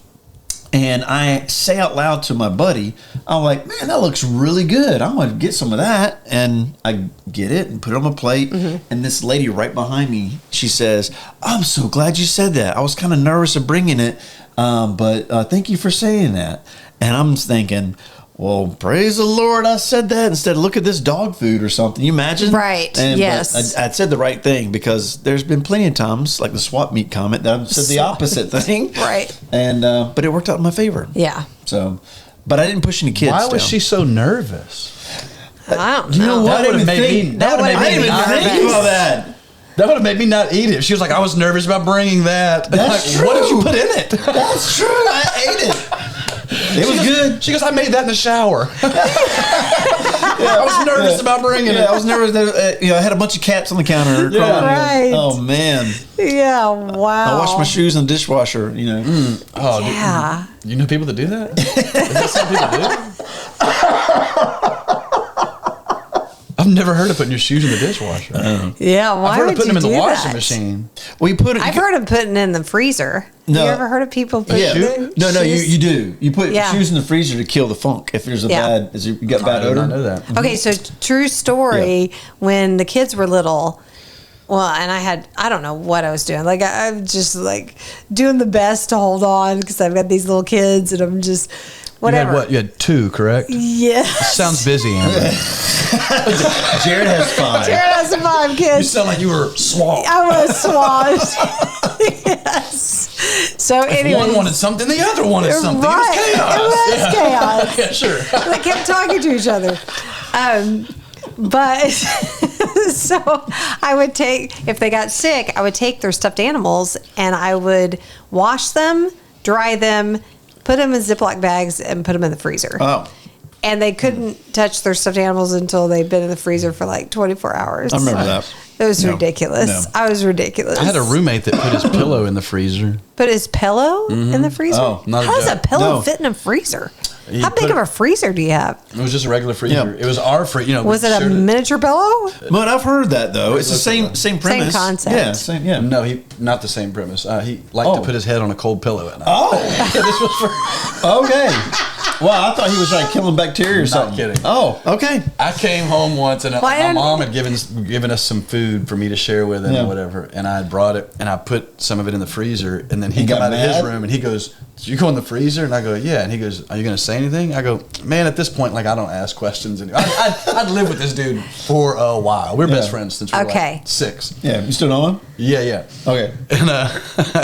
and I say out loud to my buddy, I'm like, man, that looks really good. I'm going to get some of that. And I get it and put it on my plate. Mm-hmm. And this lady right behind me, she says, I'm so glad you said that. I was kind of nervous of bringing it, but thank you for saying that. And I'm thinking, well, praise the Lord, I said that instead of look at this dog food or something. You imagine? Right, yes. I said the right thing, because there's been plenty of times, like the swap meet comment, that I've said the opposite thing. Right. And but it worked out in my favor. Yeah. So, but I didn't push any kids. Why was down. she so nervous? I don't know. You know what? That would have made me. That would have I made didn't me even not think about that. That would have made me not eat it. She was like, I was nervous about bringing that. That's like, what did true. you put in it? That's true. I ate it. It was good. She goes, I made that in the shower. I was nervous about bringing it. I was nervous that I had a bunch of cats on the counter. Right. Oh man. Yeah. Wow. I washed my shoes in the dishwasher. Oh, Yeah. You know people that do that? Is that something people do? I've never heard of putting your shoes in the dishwasher. Yeah. Why I've heard would of putting you them in the do washing that? machine. Well, you put it. I've heard of putting it in the freezer. No. You ever heard of people putting No, shoes? you do. You put Yeah. shoes in the freezer to kill the funk if there's a Yeah. you got bad I did odor. not know that. Okay, so true story. When the kids were little, well, and I don't know what I was doing. Like I'm just like doing the best to hold on because I've got these little kids, and I'm just whatever. You had what? You had 2, correct? Yes. Sounds busy, Amber. Jared has 5. Jared has 5 You kids. sound like you were swamped. I was swamped. Yes. So anyway, One wanted something, the other wanted something. Right. It was chaos. It was chaos. Yeah, sure. They kept talking to each other. But so I would take, if they got sick, I would take their stuffed animals and I would wash them, dry them, put them in Ziploc bags, and put them in the freezer. Oh. And they couldn't touch their stuffed animals until they'd been in the freezer for like 24 hours. I remember that. It was No. ridiculous. No. I was ridiculous. I had a roommate that put his pillow in the freezer. Put his pillow in the freezer? Oh, not a How does a joke. pillow No. fit in a freezer? He How put big of it- a freezer do you have? It was just a regular freezer. Yeah. It was our freezer. Was it a miniature pillow? But I've heard that though. It's the same premise. concept. Yeah, same. Yeah. No, not the same premise. He liked to put his head on a cold pillow at night. Oh. This was for. Okay. Well, I thought he was like killing bacteria or Not something. kidding. Oh, okay. I came home once and Why my didn't- mom had given us some food for me to share with him Yeah. or whatever, and I had brought it and I put some of it in the freezer, and then he He came got out of his mad? room and he goes, "Did you go in the freezer?" And I go, "Yeah." And he goes, "Are you going to say anything?" I go, "Man, at this point, like I don't ask questions anymore. I'd lived with this dude for a while. We're best Yeah. friends since we were Okay. like 6. Yeah, you still know him? Yeah. Okay. And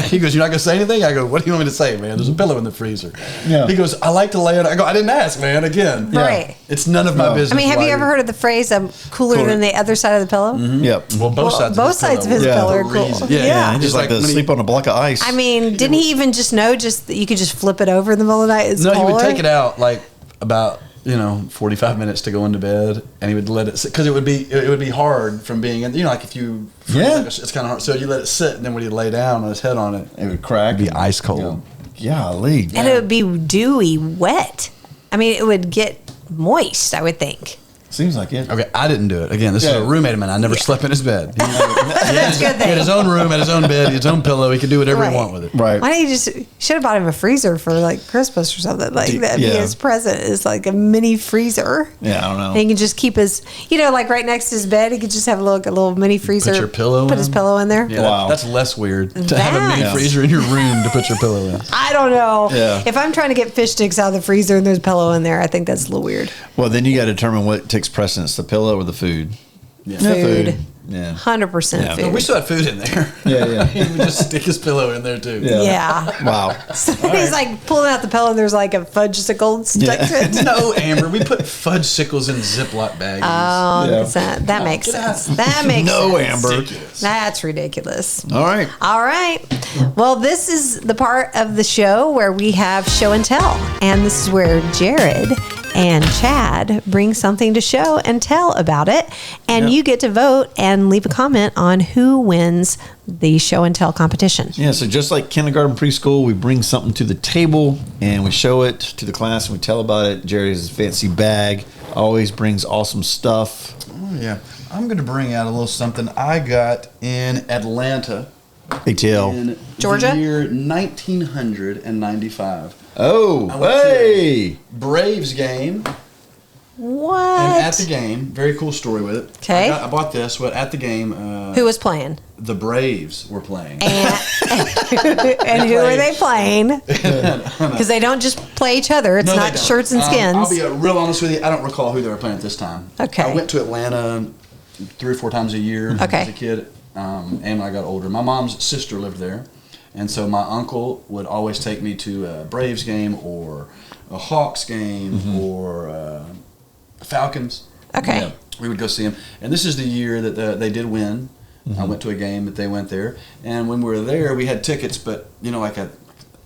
he goes, "You're not gonna say anything?" I go, "What do you want me to say, man? There's a pillow in the freezer." Yeah. He goes, "I like to lay it." I go, "I didn't ask, man. Again, Yeah. Right. It's none of my No. business." I mean, have why you ever heard of the phrase, I'm cooler than the other side of the pillow? Yep. Well, both sides. Both sides of his Yeah. pillow are For a cool. reason. Yeah, Yeah. he just like to when he- sleep on a block of ice. I mean, didn't he even just know that you could just flip it over in the middle of the night? It's No, he would cooler? take it out like about 45 minutes to go into bed, and he would let it sit because it would be hard from being in. Like if you, Yeah. it's kind of hard. So you let it sit, and then when you lay down on his head on it, it would crack. it'd be ice cold. Golly. And it would be dewy wet. I mean, it would get moist, I would think. Seems like it. Okay, I didn't do it. Again, this is Yeah. a roommate of mine. I never slept in his bed. He That's good had his then. own room, had his own bed, his own pillow. He could do whatever Right. he want with it. Right. Why don't you should have bought him a freezer for like Christmas or something? Like that'd be Yeah. his present is like a mini freezer. Yeah, I don't know. And he can just keep his, like right next to his bed, he could just have a little mini freezer. Put your pillow Put in? his pillow in there. Yeah, Wow. that's less weird to have a mini That- freezer in your room to put your pillow in. I don't know. Yeah. If I'm trying to get fish sticks out of the freezer and there's a pillow in there, I think that's a little weird. Well, then you got to determine what takes precedence, the pillow or the food. Food. Yeah. 100% food. No, we still had food in there. Yeah. He would just stick his pillow in there too. Yeah. Wow. So he's like pulling out the pillow and there's like a fudgesicle stuck to it. No, Amber, we put fudge sickles in Ziploc bags. Oh, that makes sense. That makes No, sense. Amber. Ridiculous. That's ridiculous. All right. All right. Well, this is the part of the show where we have show and tell. And this is where Jared and Chad bring something to show and tell about it. And you get to vote and leave a comment on who wins the show and tell competition. Yeah, so just like kindergarten, preschool, we bring something to the table and we show it to the class and we tell about it. Jerry's fancy bag always brings awesome stuff. Oh, yeah. I'm going to bring out a little something I got in Atlanta. Big tail. In Georgia? the year 1995. Oh, I went to a Braves game. What? And at the game, very cool story with it. Okay. I bought this, but at the game, Who was playing? the Braves were playing. And who are they playing? Because they don't just play each other. It's No, they not don't. shirts and skins. I'll be real honest with you. I don't recall who they were playing at this time. Okay. I went to Atlanta 3 or 4 times a year as a kid, and when I got older. My mom's sister lived there, and so my uncle would always take me to a Braves game or a Hawks game or Falcons. Okay. Yeah, we would go see them. And this is the year that they did win. I went to a game that they went there, and when we were there, we had tickets, but like at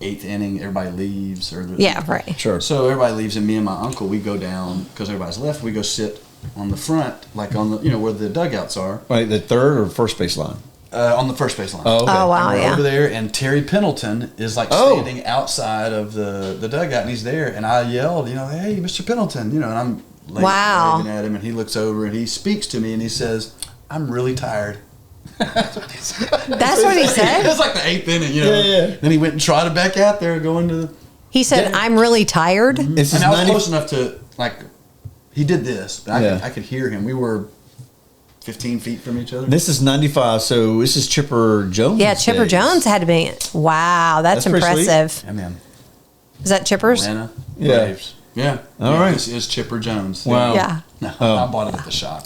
8th inning, everybody leaves. Right. Sure. So everybody leaves, and me and my uncle, we go down because everybody's left. We go sit on the front, like on the where the dugouts are. Right, the third or first base line? On the first base line. Oh, okay. Oh, wow, And we're yeah. over there, and Terry Pendleton is like standing outside of the dugout, and he's there. And I yelled, hey, Mr. Pendleton, and I'm waving at him, and he looks over and he speaks to me, and he says, "I'm really tired." That's what he said? It was like the 8th inning, Yeah. Then he went and trotted back out there, going to the. He said, I'm really tired. This And is I was 90 close enough to he did this. But I could hear him. We were 15 feet from each other. This is 95, so this is Chipper Jones. Yeah, Chipper days. Jones had to be. Wow, that's pretty sweet. impressive. Yeah, man. Is that Chipper's? Atlanta Yeah. Braves. Yeah. All right. This is Chipper Jones. Wow. Yeah. No, I bought it at the shop.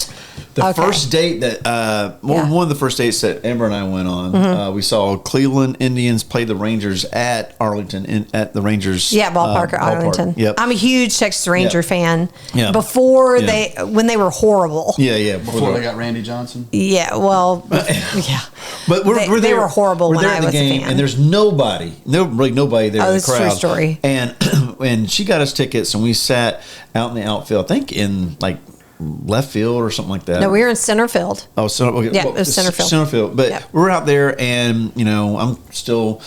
The Okay. first date that one of the first dates that Amber and I went on, we saw Cleveland Indians play the Rangers at Arlington at the Rangers Ballpark at Arlington. Yep. I'm a huge Texas Ranger fan. Yeah. Before Yeah. when they were horrible. Yeah. Before they got Randy Johnson. Yeah, well, yeah. But we're They there, were horrible We're when there I at the was a game, fan. and there's nobody there Oh, in the this is a crowd. true story. And when she got us tickets, and we sat out in the outfield, I think in like left field or something like that. No, we were in center field. Oh, okay. Yeah, it was center field. Center field. But Yep. we're out there, and I'm still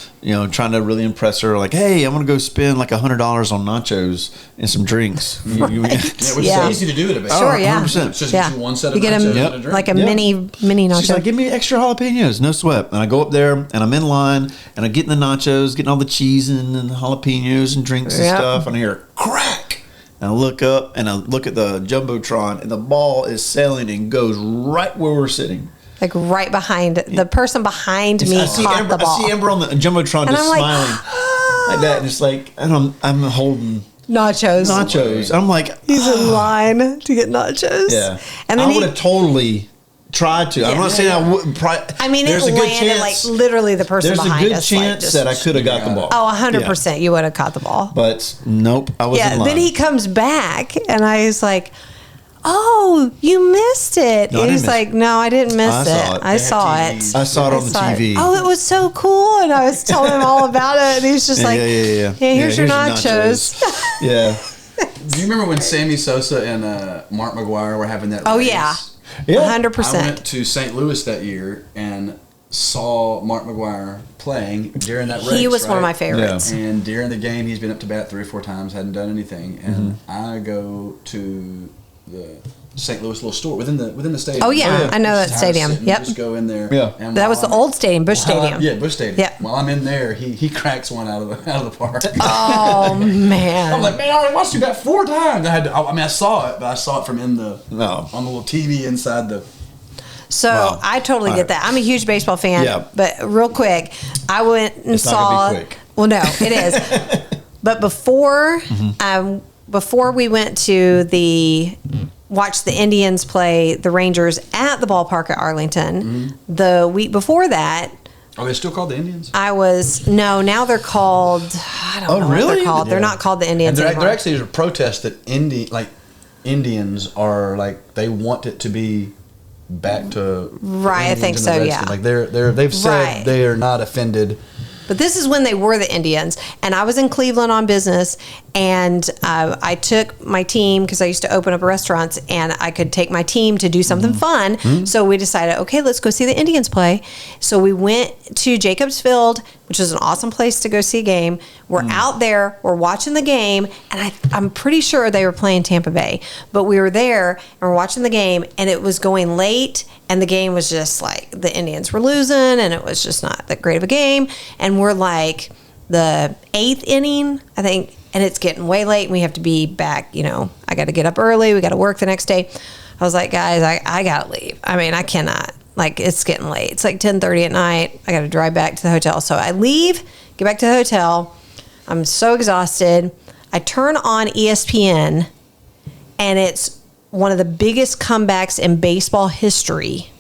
trying to really impress her. Like, hey, I'm gonna go spend like $100 on nachos and some drinks. Yeah, which Yeah. is easy to do at a base. Sure, yeah. 100%. It's just Yeah. get you one set of You get nachos them and a drink. like a Yeah. mini nacho. She's like, give me extra jalapenos, no sweat. And I go up there, and I'm in line, and I'm getting the nachos, getting all the cheese and the jalapenos and drinks and Yep. stuff, and I hear crack. And I look up, and I look at the Jumbotron, and the ball is sailing and goes right where we're sitting. like right behind the person behind me I see caught Amber, the ball. I see Amber on the Jumbotron And just I'm like, smiling like that, and it's like, and I'm holding nachos. I'm like, He's in line to get nachos. yeah. And then I would have totally tried to. I'm not saying I wouldn't. I mean, there's it a good landed chance. like literally the person There's a behind good us. chance like, that I could have got the ball. Oh, 100%. You would have caught the ball. But nope, I was in line. Then he comes back, and I was like, "Oh, you missed it." No, I And he's didn't miss like, "No, I didn't miss I saw it. I saw They had it. TVs. I saw it on the TV. Oh, it was so cool." And I was telling him all about it, and he's just like, yeah. Here's your nachos." Yeah. Do you remember when Sammy Sosa and Mark McGwire were having that Oh, race? yeah. Yeah. 100%. I went to St. Louis that year and saw Mark McGwire playing during that race. He was one of my right? favorites. And during the game, he's been up to bat 3 or 4 times, hadn't done anything. And I go to the St. Louis little store within the stadium. Oh, yeah. I know that Just have a stadium. sit and Yep. Just go in there. Yeah. And That while was the I'm- old stadium, Busch Stadium. Yeah, Busch Stadium. Yeah. While I'm in there, he cracks one out of the park. Oh, man. I'm like, man, I already watched you bat 4 times. I saw it, but I saw it from on the little TV inside the. So Wow. I totally All get right. that. I'm a huge baseball fan. Yeah. But real quick, I went and It's not saw. gonna be quick. Well, no, it is. But before we went to the watched the Indians play the Rangers at the ballpark at Arlington. The week before that, are they still called the Indians? Now they're called, I don't know what they're called. They're not called the Indians anymore. There actually is a protest that Indians are like, they want it to be back to right. I think so. Yeah, like they've said they are not offended. But this is when they were the Indians, and I was in Cleveland on business, and I took my team because I used to open up restaurants, and I could take my team to do something fun. So we decided, okay, let's go see the Indians play. So we went to Jacobs Field, which is an awesome place to go see a game. We're out there, we're watching the game, and I'm pretty sure they were playing Tampa Bay. But we were there, and we're watching the game, and it was going late, and the game was just like, the Indians were losing, and it was just not that great of a game. And we're like the 8th inning, I think, and it's getting way late, and we have to be back. I got to get up early. We got to work the next day. I was like, guys, I got to leave. I mean, I cannot. Like, it's getting late. It's like 10:30 at night. I got to drive back to the hotel. So I leave, get back to the hotel. I'm so exhausted. I turn on ESPN, and it's one of the biggest comebacks in baseball history,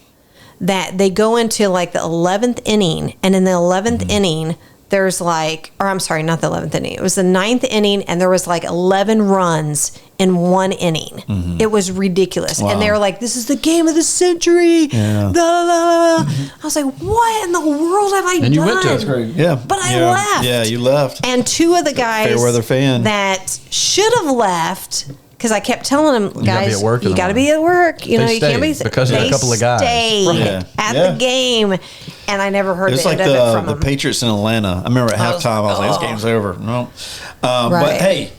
that they go into like the 11th inning, and in the 11th inning, there's like, or I'm sorry, not the 11th inning. It was the 9th inning, and there was like 11 runs in one inning. It was ridiculous. Wow. And they were like, this is the game of the century. Yeah. I was like, what in the world have I done? And you went to it. Great. Yeah. But I left. Yeah, you left. And two of the guys fair weather fan that should have left, because I kept telling them, guys, you got to be at work. You can't be because of a couple of guys at the game. And I never heard the end of it from them. The Patriots in Atlanta. I remember at halftime, I was like, this game's over. No. But hey,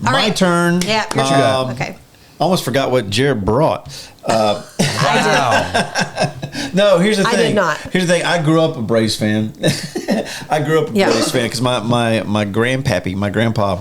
my turn. Yeah, your turn. Okay. I almost forgot what Jared brought. I did. No, here's the thing. I did not. Here's the thing. I grew up a Braves fan. Braves fan because my grandpappy, my grandpa,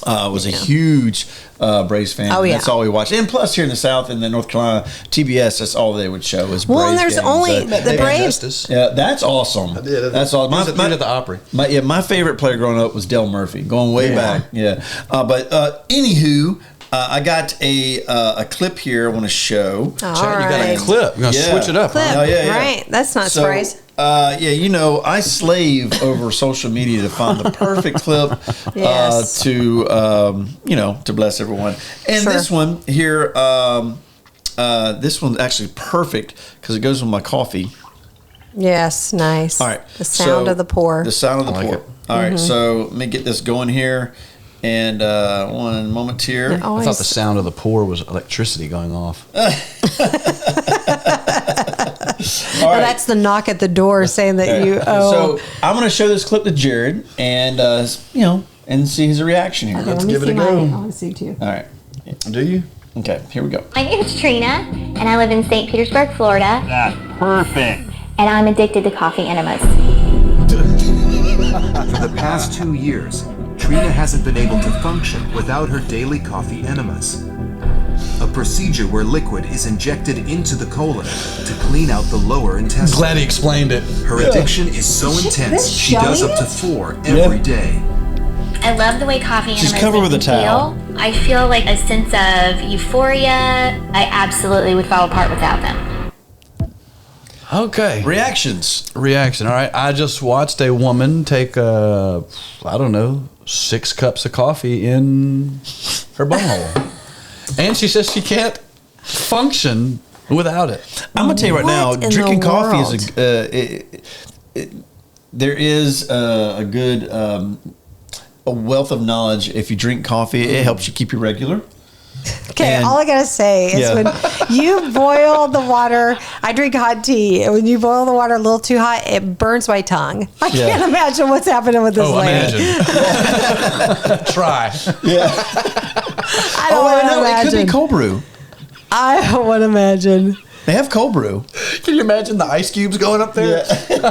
was a huge Braves fan. Oh, yeah. That's all we watched. And plus, here in the South, in the North Carolina, TBS, that's all they would show was Braves. Well, and there's games. only the Braves. Yeah, that's awesome. That's awesome. At the Opry. My favorite player growing up was Del Murphy, going way back. Yeah. But anywho, I got a clip here I want to show. Chad, you got a clip. You're going to switch it up. Huh? Right. That's not a surprise. I slave over social media to find the perfect clip to bless everyone. And this one here, this one's actually perfect because it goes with my coffee. Yes, nice. All right. The sound of the pour. The sound of the pour. All right, so let me get this going here. And one moment here. I thought the sound of the pour was electricity going off. Well, that's the knock at the door saying that you owe. So I'm going to show this clip to Jared and, and see his reaction here. Okay, Let's give it a go. I want to see too. All right. Do you? Okay, here we go. My name is Trina, and I live in St. Petersburg, Florida. That's perfect. And I'm addicted to coffee enemas. For the past 2 years, Trina hasn't been able to function without her daily coffee enemas. A procedure where liquid is injected into the colon to clean out the lower intestine. Glad he explained it. Her addiction is so intense, she does up to 4 every day. I love the way coffee enemas Just cover with a towel. I feel like a sense of euphoria. I absolutely would fall apart without them. Okay. Reaction. All right. I just watched a woman take 6 cups of coffee in her bumhole. And she says she can't function without it. I'm going to tell you right now, drinking coffee is there is a good a wealth of knowledge. If you drink coffee, it helps you keep you regular. Okay, all I gotta say is when you boil the water, I drink hot tea, and when you boil the water a little too hot, it burns my tongue. I can't imagine what's happening with this lady. Imagine. Try. Yeah. I don't want to imagine. It could be cold brew. I don't want to imagine. They have cold brew. Can you imagine the ice cubes going up there? Yeah.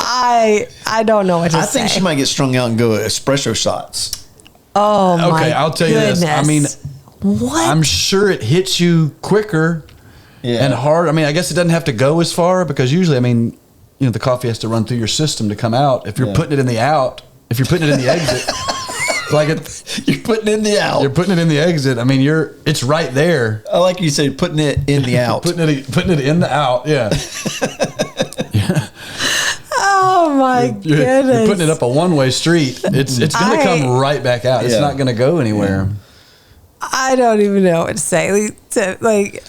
I don't know what to say. I think she might get strung out and go espresso shots. Oh my Okay, I'll tell you this. I mean, what? I'm sure it hits you quicker and hard. I mean, I guess it doesn't have to go as far because usually, the coffee has to run through your system to come out. If you're putting it in the exit. Like you're putting in the out. You're putting it in the exit. I mean, it's right there. I like you say putting it in the out. putting it in the out. Yeah. Oh my goodness! You're putting it up a one-way street. It's going to come right back out. It's not going to go anywhere. I don't even know what to say. Like,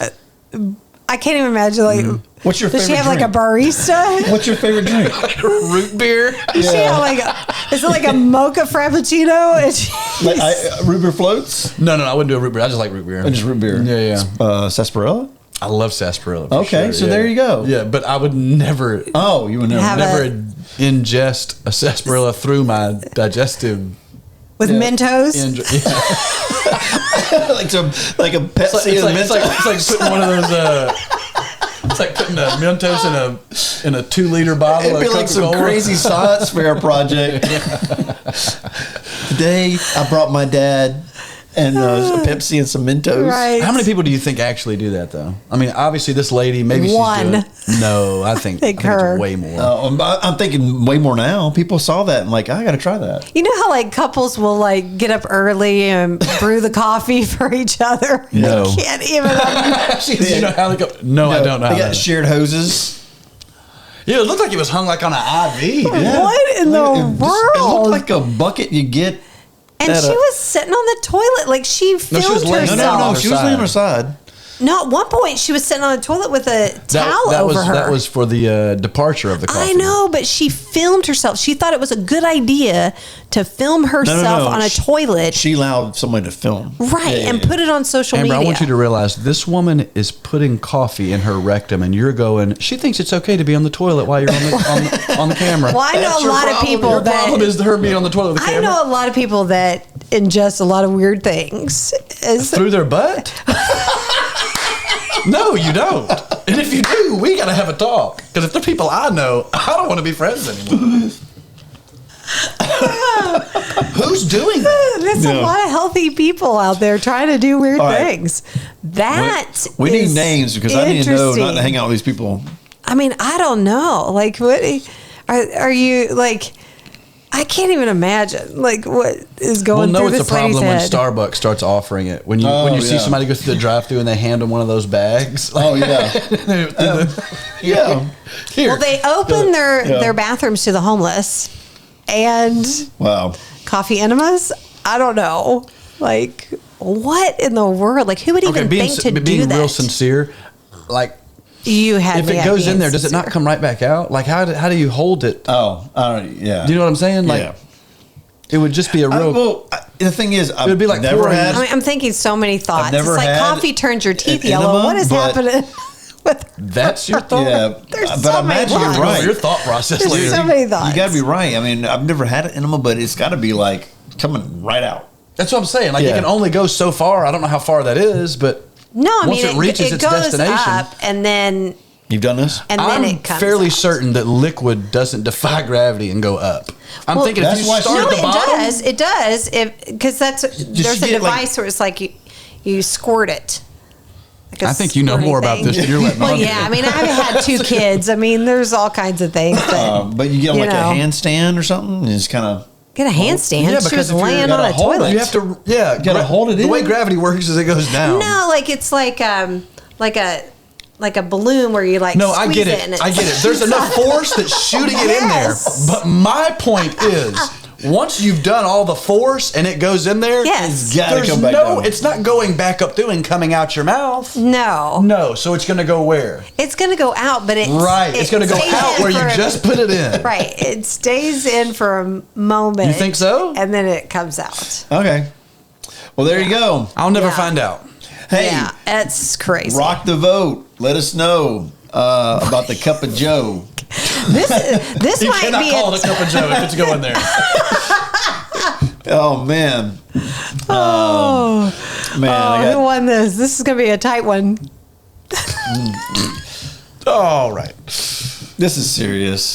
I can't even imagine. Like, what's your favorite does she have drink? like a barista? What's your favorite drink? Root beer. Does she have like is it like a mocha frappuccino? Root beer floats? No, I wouldn't do a root beer. I just like root beer. Just root beer. Yeah. Sarsaparilla? I love sarsaparilla. Okay, sure. so there you go. Yeah, but I would never. Oh, you would never ingest a sarsaparilla through my digestive. With Mentos? like a Pepsi it's like putting one of those. It's like putting a Mentos in a 2-liter bottle. It'd be like some crazy science fair project. Today, I brought my dad and a Pepsi and some Mentos. Right. How many people do you think actually do that, though? I mean, obviously, this lady, maybe One. she's doing. No, I think it's way more. I'm thinking way more now. People saw that and like, I got to try that. You know how like couples will like get up early and brew the coffee for each other? No. They can't even. You know how they go? No, I don't know. They got shared hoses. Yeah, it looked like it was hung like on an IV. Yeah. What in the world? It looked like a bucket you get. And she was sitting on the toilet like she filmed she was laying herself. down. No, she was laying on her side. No, at one point she was sitting on the toilet with a towel over her. That was for the departure of the coffee. I know, but she filmed herself. She thought it was a good idea to film herself on a toilet. She allowed somebody to film. Right, and put it on social Amber, media. I want you to realize this woman is putting coffee in her rectum, and you're going. She thinks it's okay to be on the toilet while you're on the camera. Well, I know a lot of people Your that. problem is her being on the toilet with the camera. I know a lot of people that ingest a lot of weird things. Through their butt? No, you don't. And if you do, we got to have a talk. Because if they're people I know, I don't want to be friends anymore. Who's doing that? There's a lot of healthy people out there trying to do weird things. That we need names because I need to know not to hang out with these people. I mean, I don't know. Like, what are you like? I can't even imagine like what is going through this lady's head. It's a problem when Starbucks starts offering it. When you see somebody go through the drive-thru and they hand them one of those bags. Oh yeah, yeah. Here. Well, they open their bathrooms to the homeless, and coffee enemas. I don't know, like what in the world? Like who would even think to do that? Being real sincere, like. You had if it goes in there, does it not come right back out? Like how do you hold it? Yeah. Do you know what I'm saying? Like it would just be a real. The thing is, it would be like never had. I mean, I'm thinking so many thoughts. It's like coffee turns your teeth yellow. Enema, what is happening? That's your thought. Yeah, There's but so many imagine you're right. Your thought process. There's later. so many thoughts. You got to be right. I mean, I've never had an enema, but it's got to be like coming right out. That's what I'm saying. Like it can only go so far. I don't know how far that is, but once it reaches its goes destination, up and then. You've done this? And then I'm it comes fairly out. certain that liquid doesn't defy gravity and go up. I'm thinking if you start at the bottom. It does. Because there's a device where it's like you squirt it. Like I think you know more about this than you're letting on. Well, yeah. I mean, I've had 2 kids. I mean, there's all kinds of things. But you get like a handstand or something? And it's kind of... Get a handstand? Yeah, she was laying on a toilet. You have to, you got to hold it in. The way gravity works is it goes down. No, like it's like a balloon where you like no, I get it. it. I get it. There's enough force that's shooting it in there. But my point is, once you've done all the force and it goes in there, it's gotta come back down. It's not going back up through and coming out your mouth. No. So it's going to go where? It's going to go out, but it's going to go out where you just put it in. Right. It stays in for a moment. You think so? And then it comes out. Okay. Well, there you go. I'll never find out. Hey, that's crazy. Rock the vote. Let us know about the cup of Joe. This you might cannot be call it a cup of Joe if it's going there. Oh man. Who won this? This is gonna be a tight one. All right. This is serious.